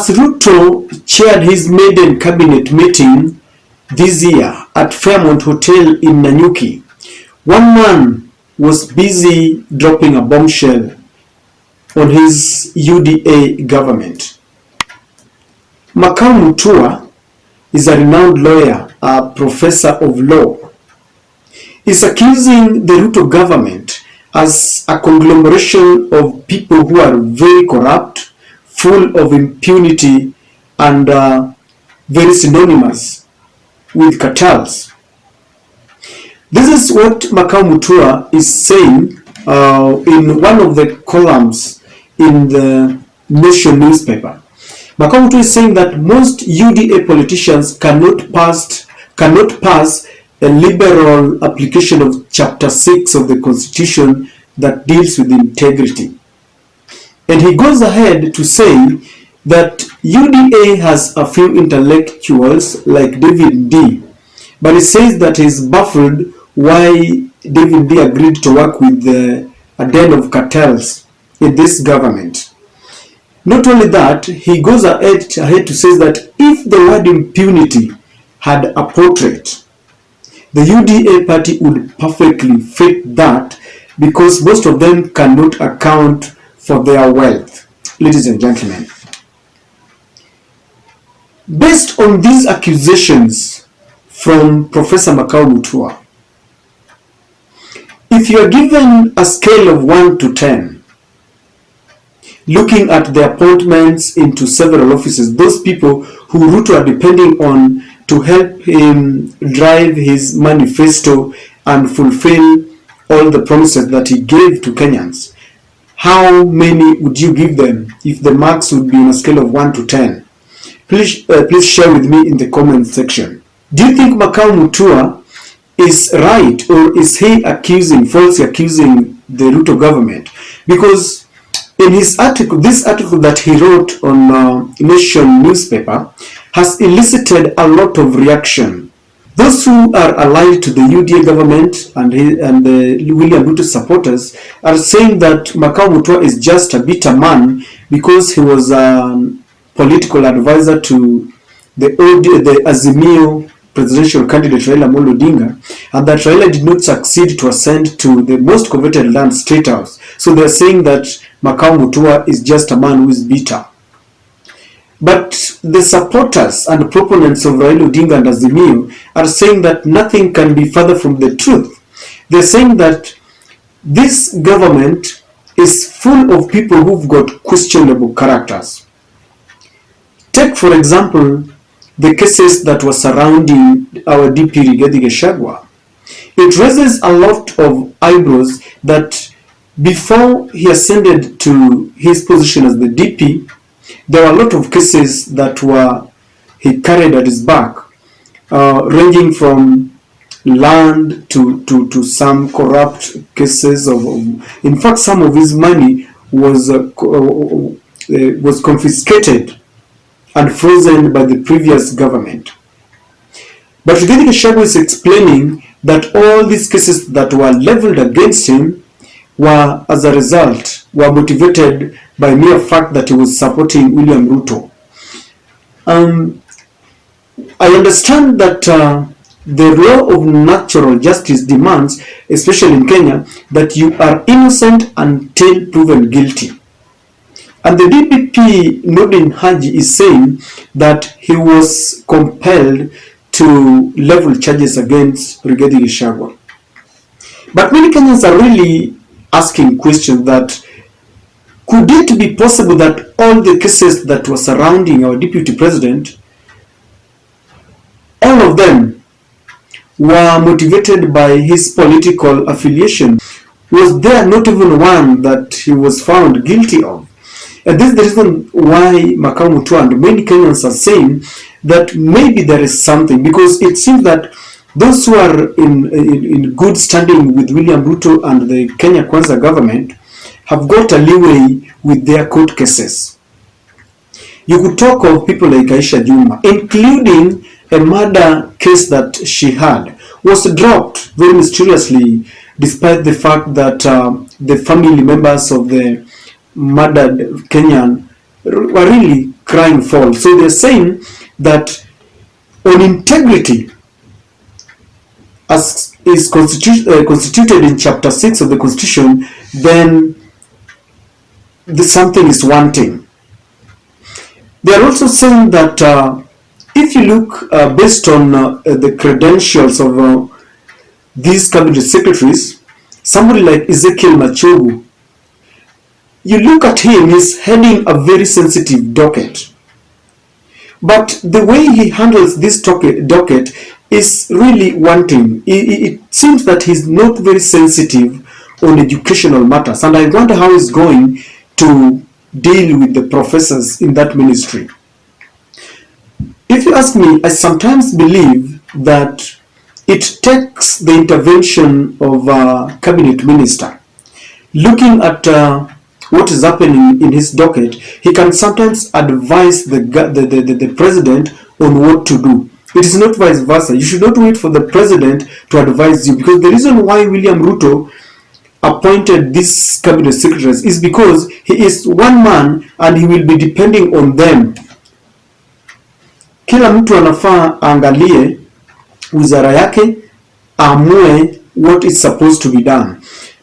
As Ruto chaired his maiden cabinet meeting this year at Fairmont Hotel in Nanyuki, one man was busy dropping a bombshell on his UDA government. Makau is a renowned lawyer, a professor of law. Is accusing the Ruto government as a conglomeration of people who are very corrupt, full of impunity, and very synonymous with cartels. This is what Makau is saying in one of the columns in the Nation newspaper. Makau is saying that most UDA politicians cannot pass a liberal application of Chapter 6 of the Constitution that deals with integrity. And he goes ahead to say that UDA has a few intellectuals like David D, but he says that he's baffled why David D agreed to work with a den of cartels in this government. Not only that, he goes ahead to say that if the word impunity had a portrait, the UDA party would perfectly fit that, because most of them cannot account for their wealth. Ladies and gentlemen, based on these accusations from Professor Makau, if you are given a scale of 1 to 10, looking at the appointments into several offices, those people who Ruto are depending on to help him drive his manifesto and fulfill all the promises that he gave to Kenyans, how many would you give them if the marks would be on a scale of 1 to 10? Please share with me in the comment section. Do you think Makau is right, or is he falsely accusing the Ruto government? Because in his article, this article that he wrote on Nation newspaper has elicited a lot of reaction. Those who are allied to the UDA government and the William Ruto supporters are saying that Makau is just a bitter man because he was a political advisor to the Azimio presidential candidate Raila Amolo Odinga, and that Raila did not succeed to ascend to the most coveted land, State House. So they are saying that Makau is just a man who is bitter. But the supporters and proponents of Raila Odinga and Azimio are saying that nothing can be further from the truth. They're saying that this government is full of people who've got questionable characters. Take, for example, the cases that were surrounding our DP Rigathi Gachagua. It raises a lot of eyebrows that before he ascended to his position as the DP, there were a lot of cases that he carried at his back, ranging from land to some corrupt cases of. In fact, some of his money was confiscated and frozen by the previous government. But Rigathi Gachagua is explaining that all these cases that were leveled against him were, as a result, motivated by mere fact that he was supporting William Ruto. I understand that the law of natural justice demands, especially in Kenya, that you are innocent until proven guilty. And the DPP Nordin Haji is saying that he was compelled to level charges against Rigathi Gachagua. But many Kenyans are really asking questions that could it be possible that all the cases that were surrounding our deputy president, all of them were motivated by his political affiliation? Was there not even one that he was found guilty of? And this is the reason why Makau and many Kenyans are saying that maybe there is something, because it seems that those who are in good standing with William Ruto and the Kenya Kwanza government have got a leeway with their court cases. You could talk of people like Aisha Juma, including a murder case that she had, was dropped very mysteriously, despite the fact that the family members of the murdered Kenyan were really crying foul. So they're saying that on integrity, as is constituted in chapter 6 of the Constitution, then something is wanting. They are also saying that if you look based on the credentials of these cabinet secretaries, somebody like Ezekiel Machogu, you look at him, he's heading a very sensitive docket. But the way he handles this docket is really wanting. It seems that he's not very sensitive on educational matters, and I wonder how he's going to deal with the professors in that ministry. If you ask me, I sometimes believe that it takes the intervention of a cabinet minister. Looking at what is happening in his docket, he can sometimes advise the president on what to do. It is not vice versa. You should not wait for the president to advise you, because the reason why William Ruto appointed these cabinet secretaries is because he is one man and he will be depending on them. Kila mtu anafaa angalie wizara yake, amue what is supposed to be done.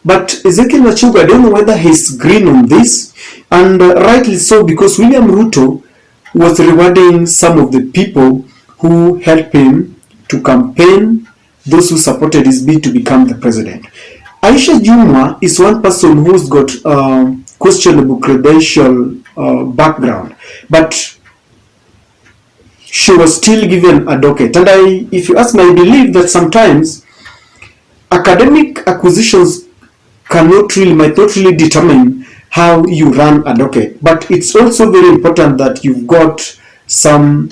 But Ezekiel Machogu, I don't know whether he's green on this, and rightly so, because William Ruto was rewarding some of the people who helped him to campaign, those who supported his bid to become the president. Aisha Juma is one person who's got questionable credential background, but she was still given a docket. And if you ask me, I believe that sometimes academic acquisitions might not really determine how you run a docket, but it's also very important that you've got some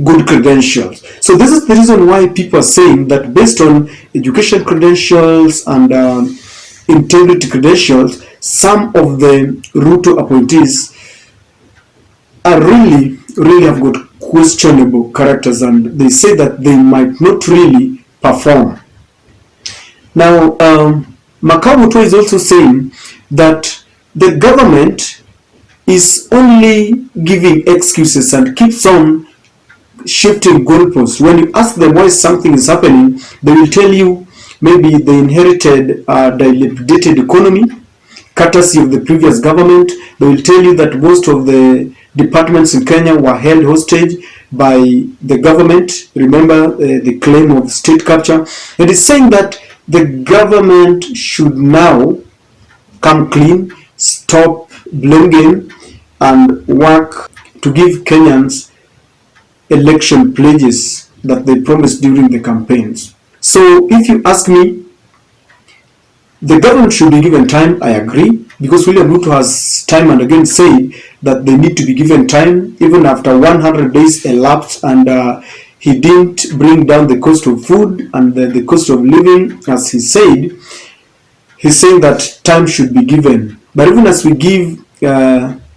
good credentials. So this is the reason why people are saying that based on education credentials and integrity credentials, some of the Ruto appointees are really have got questionable characters, and they say that they might not really perform. Now, Makau is also saying that the government is only giving excuses and keeps on shifting goalposts. When you ask them why something is happening, they will tell you maybe they inherited a dilapidated economy, courtesy of the previous government. They will tell you that most of the departments in Kenya were held hostage by the government. Remember the claim of state capture. It is saying that the government should now come clean, stop blaming, and work to give Kenyans election pledges that they promised during the campaigns. So if you ask me, the government should be given time. I agree, because William Ruto has time and again said that they need to be given time, even after 100 days elapsed, and he didn't bring down the cost of food and the cost of living, as he said. He's saying that time should be given. But even as we give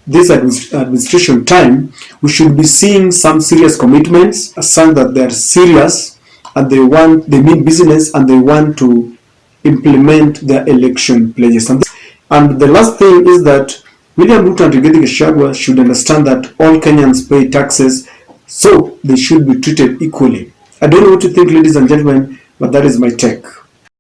this administration time, we should be seeing some serious commitments, a sign that they're serious and they mean business and they want to implement their election pledges. And the last thing is that William Ruto and Rigathi Gachagua should understand that all Kenyans pay taxes, so they should be treated equally. I don't know what you think, ladies and gentlemen, but that is my take.